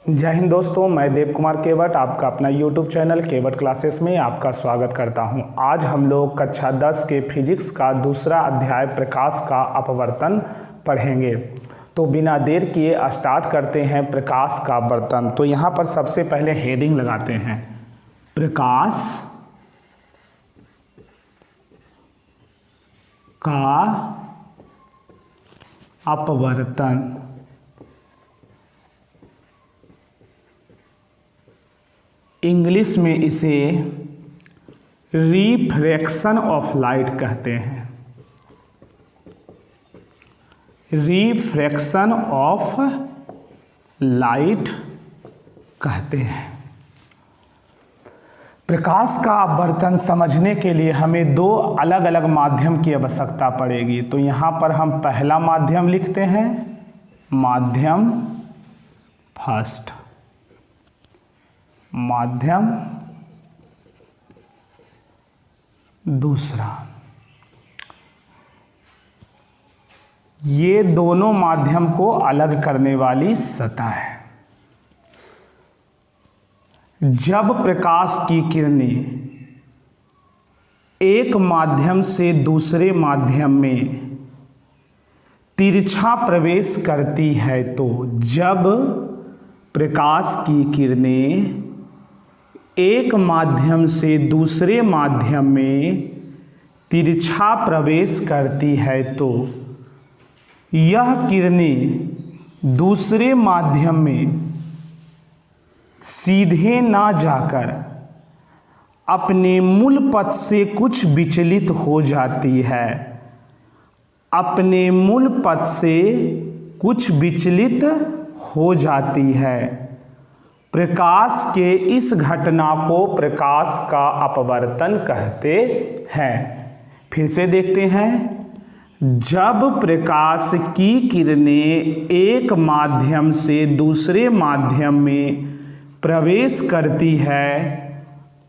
जय हिंद दोस्तों, मैं देव कुमार केवट आपका अपना YouTube चैनल केवट क्लासेस में आपका स्वागत करता हूं। आज हम लोग कक्षा 10 के फिजिक्स का दूसरा अध्याय प्रकाश का अपवर्तन पढ़ेंगे। तो बिना देर किए स्टार्ट करते हैं प्रकाश का वर्तन। तो यहाँ पर सबसे पहले हेडिंग लगाते हैं, प्रकाश का अपवर्तन। इंग्लिश में इसे रिफ्रैक्शन ऑफ लाइट कहते हैं। रिफ्रैक्शन ऑफ लाइट कहते हैं। प्रकाश का अपवर्तन समझने के लिए हमें दो अलग अलग माध्यम की आवश्यकता पड़ेगी। तो यहाँ पर हम पहला माध्यम लिखते हैं, माध्यम फर्स्ट, माध्यम दूसरा। ये दोनों माध्यम को अलग करने वाली सतह है। जब प्रकाश की किरणें एक माध्यम से दूसरे माध्यम में तिरछा प्रवेश करती है, तो जब प्रकाश की किरणें एक माध्यम से दूसरे माध्यम में तिरछा प्रवेश करती है, तो यह किरणें दूसरे माध्यम में सीधे ना जाकर अपने मूल पथ से कुछ विचलित हो जाती है। अपने मूल पथ से कुछ विचलित हो जाती है। प्रकाश के इस घटना को प्रकाश का अपवर्तन कहते हैं। फिर से देखते हैं, जब प्रकाश की किरणें एक माध्यम से दूसरे माध्यम में प्रवेश करती है,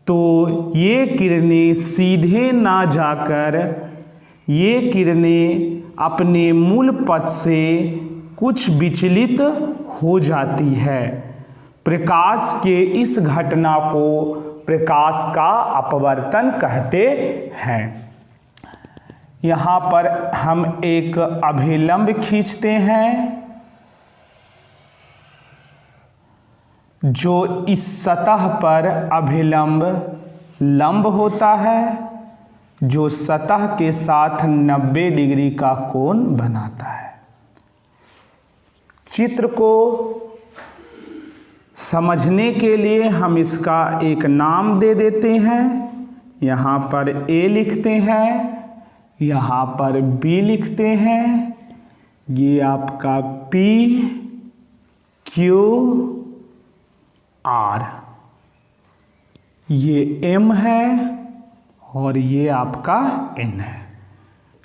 तो ये किरणें सीधे ना जाकर ये किरणें अपने मूल पथ से कुछ विचलित हो जाती है। प्रकाश के इस घटना को प्रकाश का अपवर्तन कहते हैं। यहाँ पर हम एक अभिलंब खींचते हैं, जो इस सतह पर अभिलंब लंब होता है, जो सतह के साथ 90 डिग्री का कोण बनाता है। चित्र को समझने के लिए हम इसका एक नाम दे देते हैं। यहाँ पर ए लिखते हैं, यहाँ पर बी लिखते हैं, ये आपका पी क्यू आर, ये एम है और ये आपका एन है।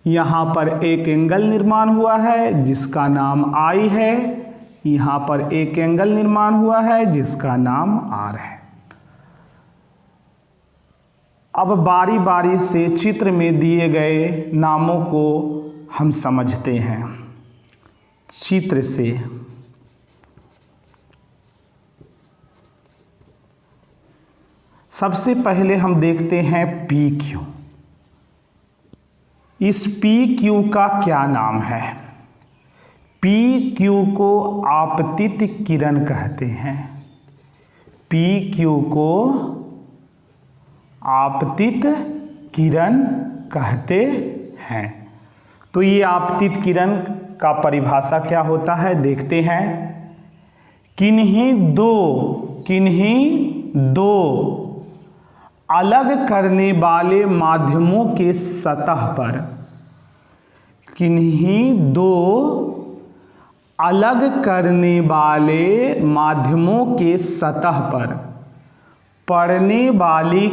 यहाँ पर एक एंगल निर्माण हुआ है जिसका नाम आई है। यहाँ पर एक एंगल निर्माण हुआ है जिसका नाम आर है। अब बारी बारी से चित्र में दिए गए नामों को हम समझते हैं। चित्र से सबसे पहले हम देखते हैं पी क्यू। इस पी क्यू का क्या नाम है? पी क्यू को आपतित किरण कहते हैं। पी क्यू को आपतित किरण कहते हैं। तो ये आपतित किरण का परिभाषा क्या होता है देखते हैं। किन्हीं दो अलग करने वाले माध्यमों के सतह पर, किन्हीं दो अलग करने वाले माध्यमों के सतह पर पड़ने वाली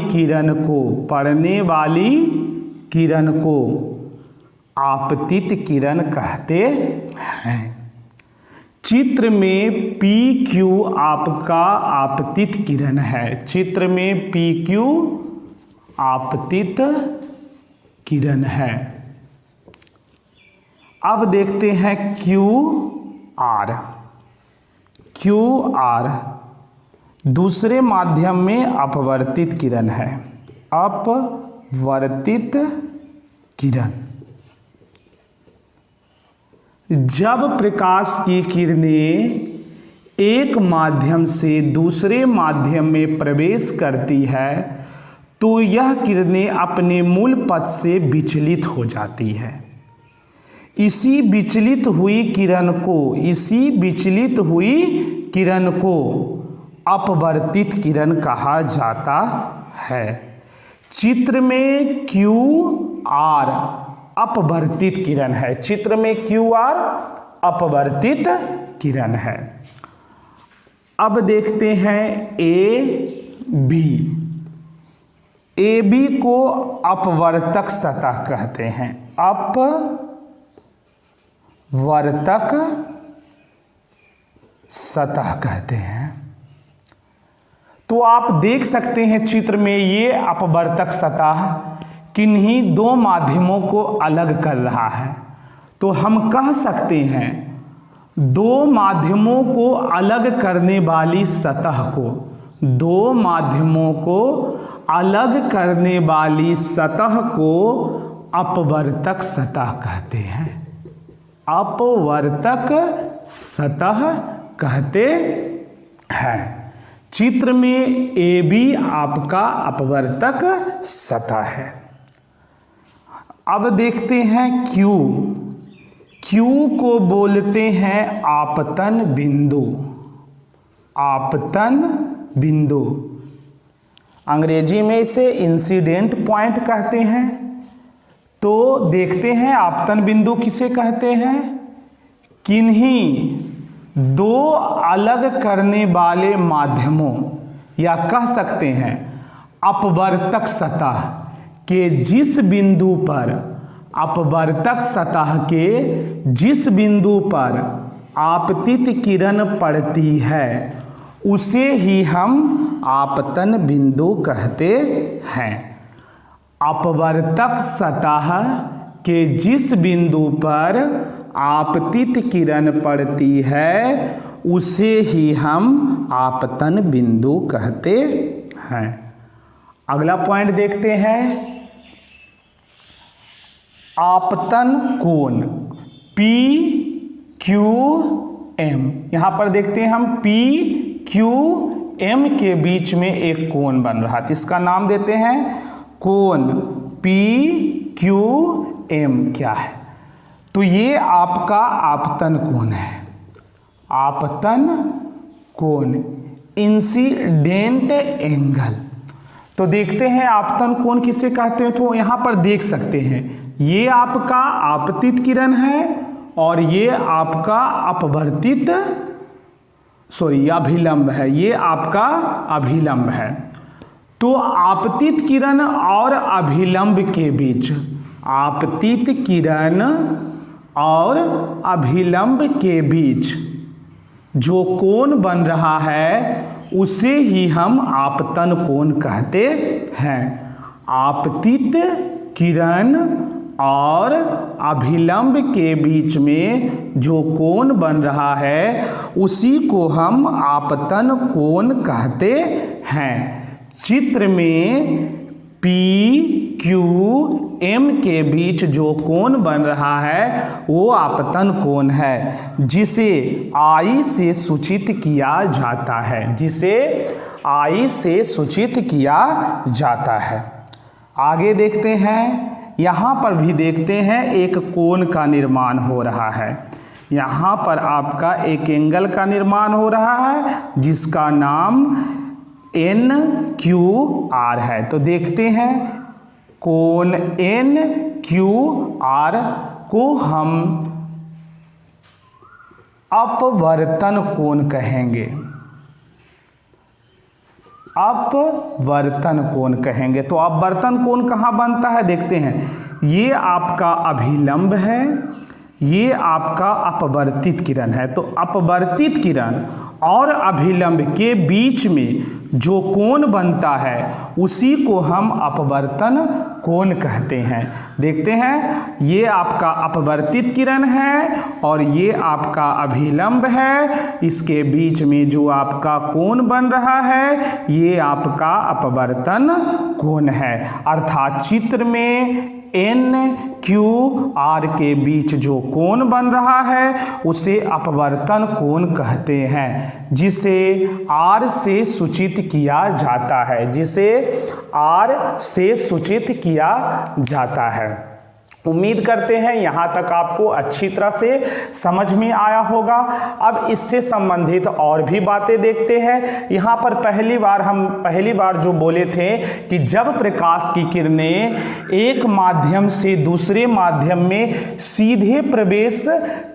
किरण को आपतित किरण कहते हैं। चित्र में पी क्यू आपका आपतित किरण है। चित्र में पी क्यू आपतित किरण है। अब देखते हैं क्यू आर। QR दूसरे माध्यम में अपवर्तित किरण है। अपवर्तित किरण, जब प्रकाश की किरणें एक माध्यम से दूसरे माध्यम में प्रवेश करती है तो यह किरणें अपने मूल पथ से विचलित हो जाती है। इसी विचलित हुई किरण को अपवर्तित किरण कहा जाता है। चित्र में QR अपवर्तित किरण है। चित्र में QR अपवर्तित किरण है। अब देखते हैं AB को अपवर्तक सतह कहते हैं। अपवर्तक सतह कहते हैं। तो आप देख सकते हैं चित्र में ये अपवर्तक सतह किन्हीं दो माध्यमों को अलग कर रहा है। तो हम कह सकते हैं दो माध्यमों को अलग करने वाली सतह को, दो माध्यमों को अलग करने वाली सतह को अपवर्तक सतह कहते हैं। अपवर्तक सतह कहते हैं। चित्र में AB आपका अपवर्तक सतह है। अब देखते हैं Q को बोलते हैं आपतन बिंदु। आपतन बिंदु, अंग्रेजी में इसे इंसिडेंट पॉइंट कहते हैं। तो देखते हैं आपतन बिंदु किसे कहते हैं? किन्हीं दो अलग करने वाले माध्यमों या कह सकते हैं अपवर्तक सतह के जिस बिंदु पर, अपवर्तक सतह के जिस बिंदु पर आपतित किरण पड़ती है उसे ही हम आपतन बिंदु कहते हैं। अपवर्तक सतह के जिस बिंदु पर आपतित किरण पड़ती है उसे ही हम आपतन बिंदु कहते हैं। अगला पॉइंट देखते हैं आपतन कोण PQM। यहां पर देखते हैं हम PQM के बीच में एक कोण बन रहा है, इसका नाम देते हैं कोण। PQM क्या है? तो ये आपका आपतन कोण है। आपतन कोण, इंसिडेंट एंगल। तो देखते हैं आपतन कोण किसे कहते हैं। तो यहां पर देख सकते हैं ये आपका आपतित किरण है और ये आपका अभिलंब है। ये आपका अभिलंब है। तो आपतित किरण और अभिलंब के बीच, आपतित किरण और अभिलंब के बीच जो कोण बन रहा है उसे ही हम आपतन कोण कहते हैं। आपतित किरण और अभिलंब के बीच में जो कोण बन रहा है उसी को हम आपतन कोण कहते हैं। चित्र में PQM के बीच जो कोण बन रहा है वो आपतन कोण है, जिसे I से सूचित किया जाता है। जिसे I से सूचित किया जाता है। आगे देखते हैं, यहाँ पर भी देखते हैं एक कोण का निर्माण हो रहा है। यहाँ पर आपका एक एंगल का निर्माण हो रहा है जिसका नाम NQR है। तो देखते हैं कोण NQR को हम अपवर्तन कोण कहेंगे। अपवर्तन कोण कहेंगे। तो अपवर्तन कोण कहाँ बनता है देखते हैं। ये आपका अभिलंब है, ये आपका अपवर्तित किरण है। तो अपवर्तित किरण और अभिलंब के बीच में जो कोण बनता है उसी को हम अपवर्तन कोण कहते हैं। देखते हैं, ये आपका अपवर्तित किरण है और ये आपका अभिलंब है, इसके बीच में जो आपका कोण बन रहा है ये आपका अपवर्तन कोण है। अर्थात चित्र में एन क्यू आर के बीच जो कोण बन रहा है उसे अपवर्तन कोण कहते हैं, जिसे आर से सूचित किया जाता है, जिसे आर से सूचित किया जाता है। उम्मीद करते हैं यहाँ तक आपको अच्छी तरह से समझ में आया होगा। अब इससे संबंधित और भी बातें देखते हैं। यहाँ पर पहली बार जो बोले थे कि जब प्रकाश की किरणें एक माध्यम से दूसरे माध्यम में सीधे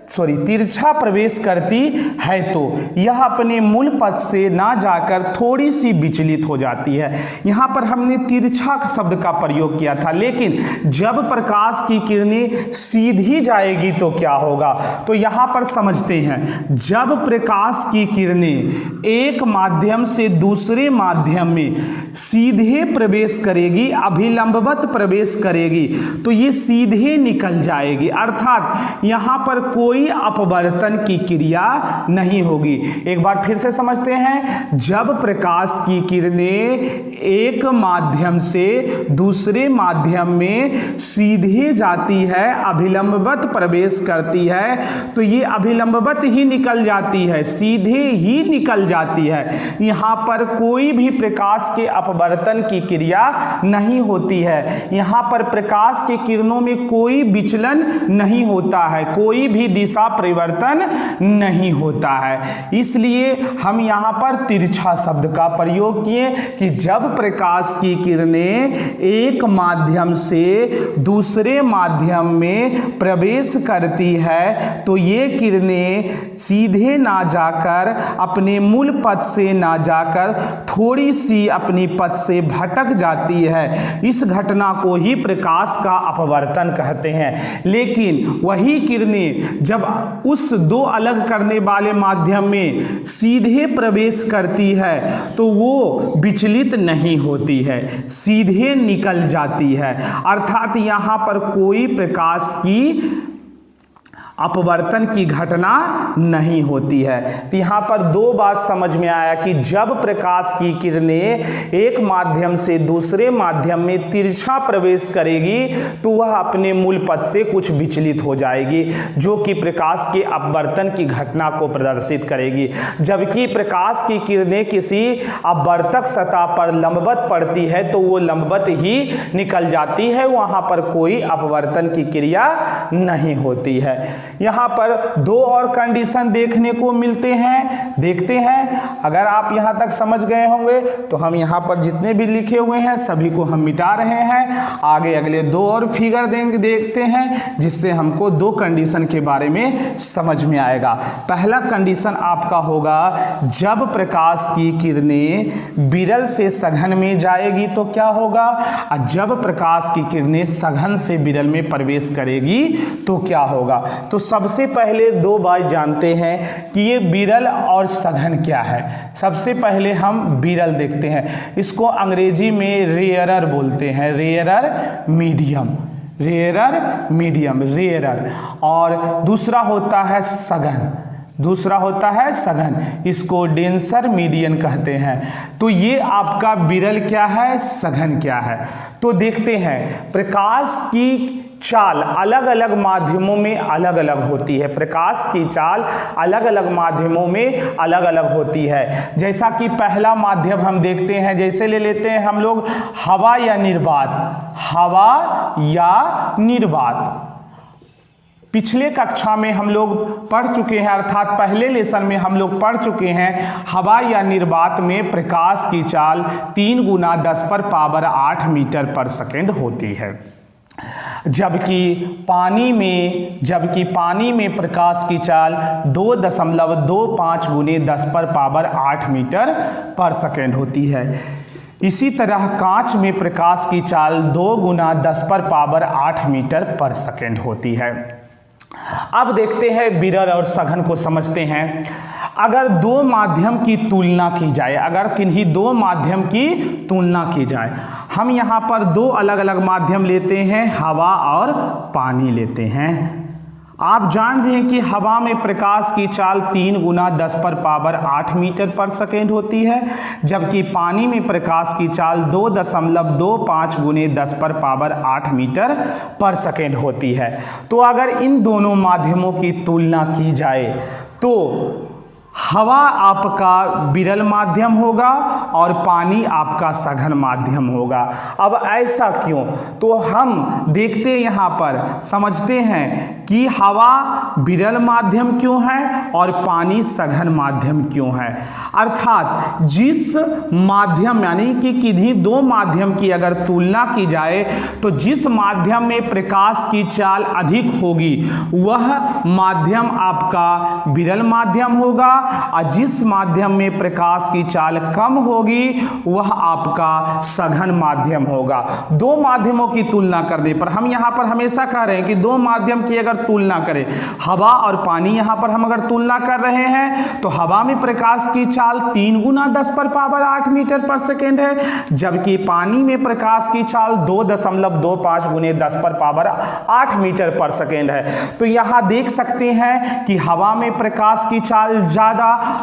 तिरछा प्रवेश करती है तो यह अपने मूल पथ से ना जाकर थोड़ी सी विचलित हो जाती है। यहाँ पर हमने तिरछा शब्द का प्रयोग किया था, लेकिन जब प्रकाश की किरणें सीधी जाएगी तो क्या होगा, तो यहाँ पर समझते हैं। जब प्रकाश की किरणें एक माध्यम से दूसरे माध्यम में सीधे प्रवेश करेगी, अभिलंबवत प्रवेश करेगी, तो ये सीधे निकल जाएगी। अर्थात यहाँ पर कोई अपवर्तन की क्रिया नहीं होगी। एक बार फिर से समझते हैं, जब प्रकाश की किरणें एक माध्यम से दूसरे माध्यम में सीधे जाती है, अभिलंबवत प्रवेश करती है, तो ये अभिलंबवत ही निकल जाती है, सीधे ही निकल जाती है। यहाँ पर कोई भी प्रकाश के अपवर्तन की क्रिया नहीं होती है। यहाँ पर प्रकाश के किरणों में कोई विचलन नहीं होता है, कोई भी दिशा परिवर्तन नहीं होता है। इसलिए हम यहाँ पर तिरछा शब्द का प्रयोग किए कि जब प्रकाश की किरणें एक माध्यम से दूसरे माध्यम में प्रवेश करती है तो ये किरणें सीधे ना जाकर, अपने मूल पथ से ना जाकर थोड़ी सी अपनी पथ से भटक जाती है। इस घटना को ही प्रकाश का अपवर्तन कहते हैं। लेकिन वही किरणें जब उस दो अलग करने वाले माध्यम में सीधे प्रवेश करती है तो वो विचलित नहीं होती है, सीधे निकल जाती है। अर्थात यहाँ पर कोई प्रकाश की अपवर्तन की घटना नहीं होती है। तो यहाँ पर दो बात समझ में आया कि जब प्रकाश की किरणें एक माध्यम से दूसरे माध्यम में तिरछा प्रवेश करेगी तो वह अपने मूल पथ से कुछ विचलित हो जाएगी, जो कि प्रकाश के अपवर्तन की घटना को प्रदर्शित करेगी। जबकि प्रकाश की किरणें किसी अपवर्तक सतह पर लंबवत पड़ती है तो वो लंबवत ही निकल जाती है, वहाँ पर कोई अपवर्तन की क्रिया नहीं होती है। यहाँ पर दो और कंडीशन देखने को मिलते हैं, देखते हैं। अगर आप यहाँ तक समझ गए होंगे तो हम यहाँ पर जितने भी लिखे हुए हैं सभी को हम मिटा रहे हैं। आगे अगले दो और फिगर देखते हैं जिससे हमको दो कंडीशन के बारे में समझ में आएगा। पहला कंडीशन आपका होगा, जब प्रकाश की किरणें विरल से सघन में जाएगी तो क्या होगा, और जब प्रकाश की किरणें सघन से विरल में प्रवेश करेगी तो क्या होगा। तो सबसे पहले दो बात जानते हैं कि ये विरल और सघन क्या है। सबसे पहले हम विरल देखते हैं, इसको अंग्रेजी में रेयरर बोलते हैं, rarer medium, rarer medium, rarer. और दूसरा होता है सघन, दूसरा होता है सघन, इसको डेंसर मीडियन कहते हैं। तो ये आपका विरल क्या है, सघन क्या है। तो देखते हैं, प्रकाश की चाल अलग अलग माध्यमों में अलग अलग होती है, प्रकाश की चाल अलग अलग माध्यमों में अलग अलग होती है। जैसा कि पहला माध्यम हम देखते हैं, जैसे ले लेते हैं हम लोग हवा या निर्वात, हवा या निर्वात। पिछले कक्षा में हम लोग पढ़ चुके हैं, अर्थात पहले लेसन में हम लोग पढ़ चुके हैं, हवा या निर्वात में प्रकाश की चाल 3 × 10⁸ मीटर पर सेकेंड होती है। जबकि पानी में प्रकाश की चाल 2.25 × 10⁸ मीटर पर सेकेंड होती है। इसी तरह कांच में प्रकाश की चाल 2 × 10⁸ मीटर पर सेकेंड होती है। अब देखते हैं विरल और सघन को समझते हैं। अगर दो माध्यम की तुलना की जाए, अगर किन्हीं दो माध्यम की तुलना की जाए, हम यहाँ पर दो अलग अलग माध्यम लेते हैं, हवा और पानी लेते हैं। आप जानते हैं कि हवा में प्रकाश की चाल 3 गुना 10 पर पावर 8 मीटर पर सेकेंड होती है, जबकि पानी में प्रकाश की चाल 2.25 गुने 10 पर पावर 8 मीटर पर सेकेंड होती है। तो अगर इन दोनों माध्यमों की तुलना की जाए तो हवा आपका विरल माध्यम होगा और पानी आपका सघन माध्यम होगा। अब ऐसा क्यों? तो हम देखते हैं, यहाँ पर समझते हैं कि हवा विरल माध्यम क्यों है और पानी सघन माध्यम क्यों है। अर्थात जिस माध्यम यानी कि किन्हीं दो माध्यम की अगर तुलना की जाए तो जिस माध्यम में प्रकाश की चाल अधिक होगी वह माध्यम आपका विरल माध्यम होगा, और जिस माध्यम में प्रकाश की चाल कम होगी वह आपका सघन माध्यम होगा। दो माध्यमों की तुलना करने पर हम यहाँ पर हमेशा कह रहे हैं कि दो माध्यम की अगर तुलना करें, हवा और पानी यहाँ पर हम अगर तुलना कर रहे हैं तो हवा में प्रकाश की चाल 3 गुना 10 पर पावर 8 मीटर पर सेकेंड है, जबकि पानी में प्रकाश की चाल 2.25 गुने 10 पर पावर 8 मीटर पर सेकेंड है। तो यहाँ देख सकते हैं कि हवा में प्रकाश की चाल ज़्यादा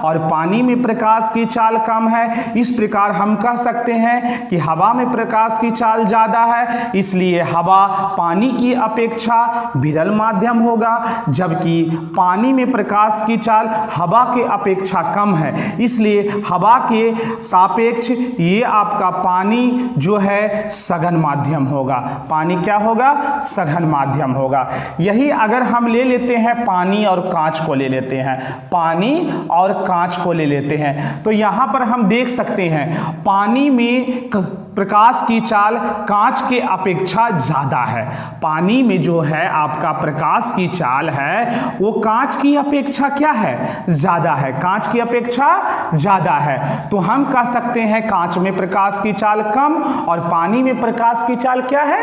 और पानी में प्रकाश की चाल कम है। इस प्रकार हम कह सकते हैं कि हवा में प्रकाश की चाल ज़्यादा है, इसलिए हवा पानी की अपेक्षा विरल माध्यम होगा, जबकि पानी में प्रकाश की चाल हवा के अपेक्षा कम है, इसलिए हवा के सापेक्ष ये आपका पानी जो है सघन माध्यम होगा। पानी क्या होगा? सघन माध्यम होगा। यही अगर हम ले लेते हैं पानी और कांच को ले लेते हैं, पानी और कांच को ले लेते हैं, तो यहां पर हम देख सकते हैं पानी में प्रकाश की चाल कांच के अपेक्षा ज़्यादा है। पानी में जो है आपका प्रकाश की चाल है वो कांच की अपेक्षा क्या है? ज़्यादा है, कांच की अपेक्षा ज़्यादा है। तो हम कह सकते हैं कांच में प्रकाश की चाल कम और पानी में प्रकाश की चाल क्या है?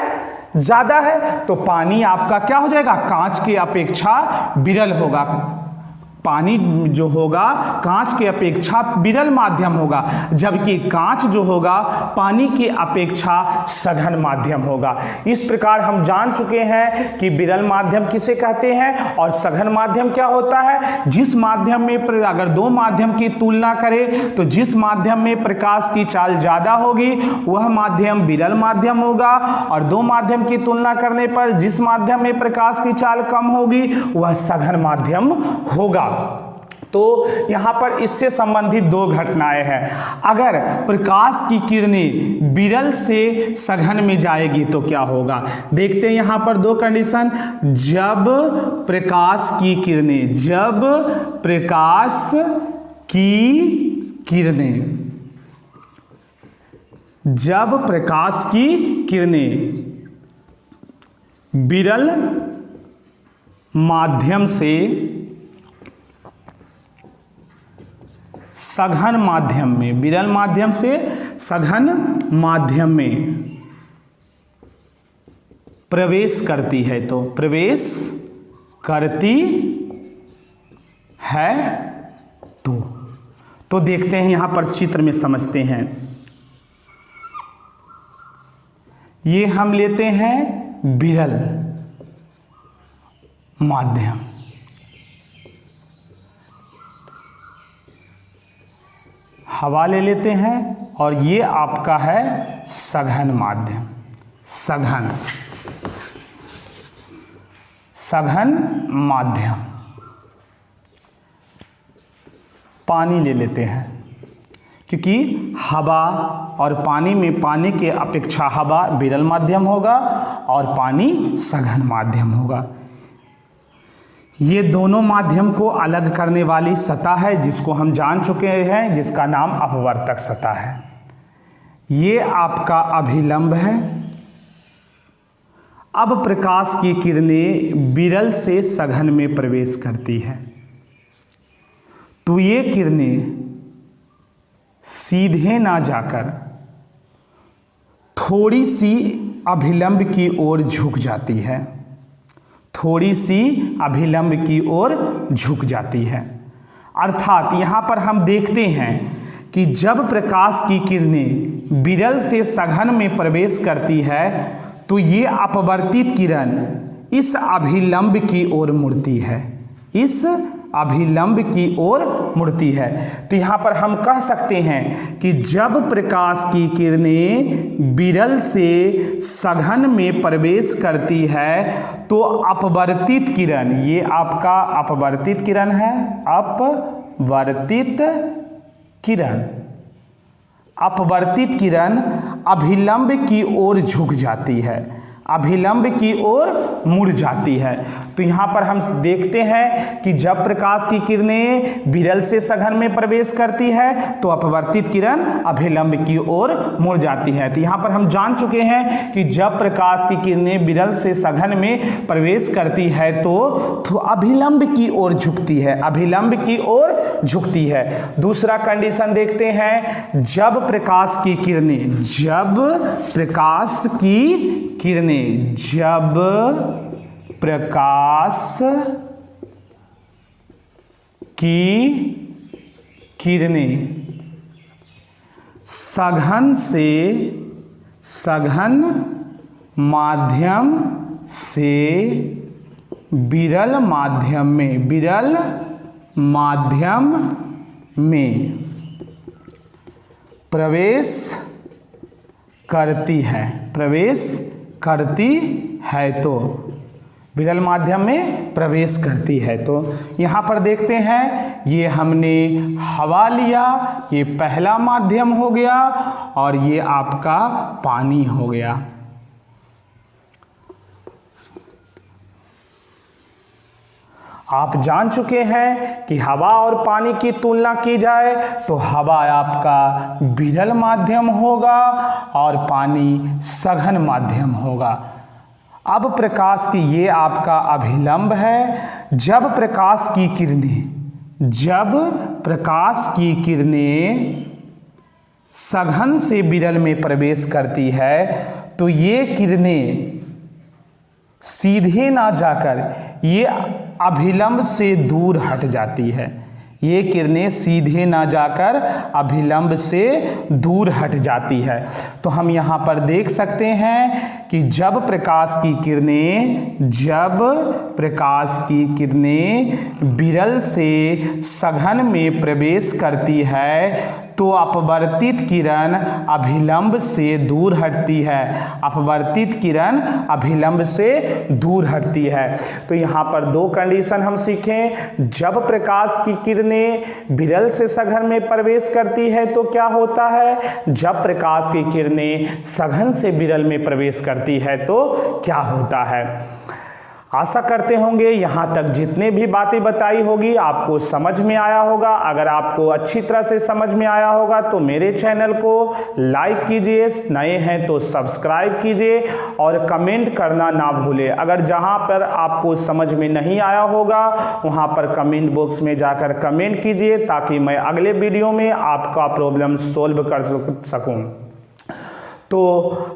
ज़्यादा है। तो पानी आपका क्या हो जाएगा? कांच की अपेक्षा विरल होगा। पानी जो होगा कांच के अपेक्षा विरल माध्यम होगा, जबकि कांच जो होगा पानी की अपेक्षा सघन माध्यम होगा। इस प्रकार हम जान चुके हैं कि विरल माध्यम किसे कहते हैं और सघन माध्यम क्या होता है। जिस माध्यम में अगर दो माध्यम की तुलना करें तो जिस माध्यम में प्रकाश की चाल ज़्यादा होगी वह माध्यम विरल माध्यम होगा, और दो माध्यम की तुलना करने पर जिस माध्यम में प्रकाश की चाल कम होगी वह सघन माध्यम होगा। तो यहाँ पर इससे संबंधित दो घटनाएं हैं। अगर प्रकाश की किरणें विरल से सघन में जाएगी तो क्या होगा? देखते हैं यहाँ पर दो कंडीशन। जब प्रकाश की किरणें विरल माध्यम से सघन माध्यम में, विरल माध्यम से सघन माध्यम में प्रवेश करती है, तो प्रवेश करती है तो देखते हैं यहाँ पर चित्र में समझते हैं। ये हम लेते हैं विरल माध्यम, हवा ले लेते हैं, और ये आपका है सघन माध्यम, सघन माध्यम। पानी ले लेते हैं, क्योंकि हवा और पानी में पानी के अपेक्षा हवा विरल माध्यम होगा और पानी सघन माध्यम होगा। ये दोनों माध्यम को अलग करने वाली सतह है जिसको हम जान चुके हैं, जिसका नाम अपवर्तक सतह है। ये आपका अभिलंब है। अब प्रकाश की किरणें विरल से सघन में प्रवेश करती है, तो ये किरणें सीधे ना जाकर थोड़ी सी अभिलंब की ओर झुक जाती है, थोड़ी सी अभिलंब की ओर झुक जाती है। अर्थात यहाँ पर हम देखते हैं कि जब प्रकाश की किरणें विरल से सघन में प्रवेश करती है तो ये अपवर्तित किरण इस अभिलंब की ओर मुड़ती है, इस अभिलंब की ओर मुड़ती है। तो यहाँ पर हम कह सकते हैं कि जब प्रकाश की किरणें विरल से सघन में प्रवेश करती है तो अपवर्तित किरण, ये आपका अपवर्तित किरण है, अपवर्तित किरण, अपवर्तित किरण अभिलंब की ओर झुक जाती है, अभिलंब की ओर मुड़ जाती है। तो यहाँ पर हम देखते हैं कि जब प्रकाश की किरणें विरल से सघन में प्रवेश करती है तो अपवर्तित किरण अभिलंब की ओर मुड़ जाती है। तो यहाँ पर हम जान चुके हैं कि जब प्रकाश की किरणें विरल से सघन में प्रवेश करती है तो अभिलंब की ओर झुकती है, अभिलंब की ओर झुकती है। दूसरा कंडीशन देखते हैं, जब प्रकाश की किरणें, जब प्रकाश की किरणें, जब प्रकाश की किरणें सघन से सघन माध्यम से विरल माध्यम में, विरल माध्यम में प्रवेश करती है, प्रवेश करती है, तो विरल माध्यम में प्रवेश करती है। तो यहाँ पर देखते हैं, ये हमने हवा लिया, ये पहला माध्यम हो गया और ये आपका पानी हो गया। आप जान चुके हैं कि हवा और पानी की तुलना की जाए तो हवा आपका विरल माध्यम होगा और पानी सघन माध्यम होगा। अब प्रकाश की, ये आपका अभिलंब है। जब प्रकाश की किरणें, जब प्रकाश की किरणें सघन से विरल में प्रवेश करती है तो ये किरणें सीधे ना जाकर ये अभिलंब से दूर हट जाती है, ये किरणें सीधे ना जाकर अभिलंब से दूर हट जाती है। तो हम यहाँ पर देख सकते हैं कि जब प्रकाश की किरणें, जब प्रकाश की किरणें विरल से सघन में प्रवेश करती है तो अपवर्तित किरण अभिलंब से दूर हटती है, अपवर्तित किरण अभिलंब से दूर हटती है। तो यहाँ पर दो कंडीशन हम सीखें, जब प्रकाश की किरणें विरल से सघन में प्रवेश करती है तो क्या होता है, जब प्रकाश की किरणें सघन से विरल में प्रवेश करती है तो क्या होता है। आशा करते होंगे यहाँ तक जितने भी बातें बताई होगी आपको समझ में आया होगा। अगर आपको अच्छी तरह से समझ में आया होगा तो मेरे चैनल को लाइक कीजिए, नए हैं तो सब्सक्राइब कीजिए और कमेंट करना ना भूलें। अगर जहाँ पर आपको समझ में नहीं आया होगा वहाँ पर कमेंट बॉक्स में जाकर कमेंट कीजिए ताकि मैं अगले वीडियो में आपका प्रॉब्लम सॉल्व कर सकूँ। तो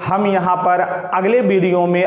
हम यहाँ पर अगले वीडियो में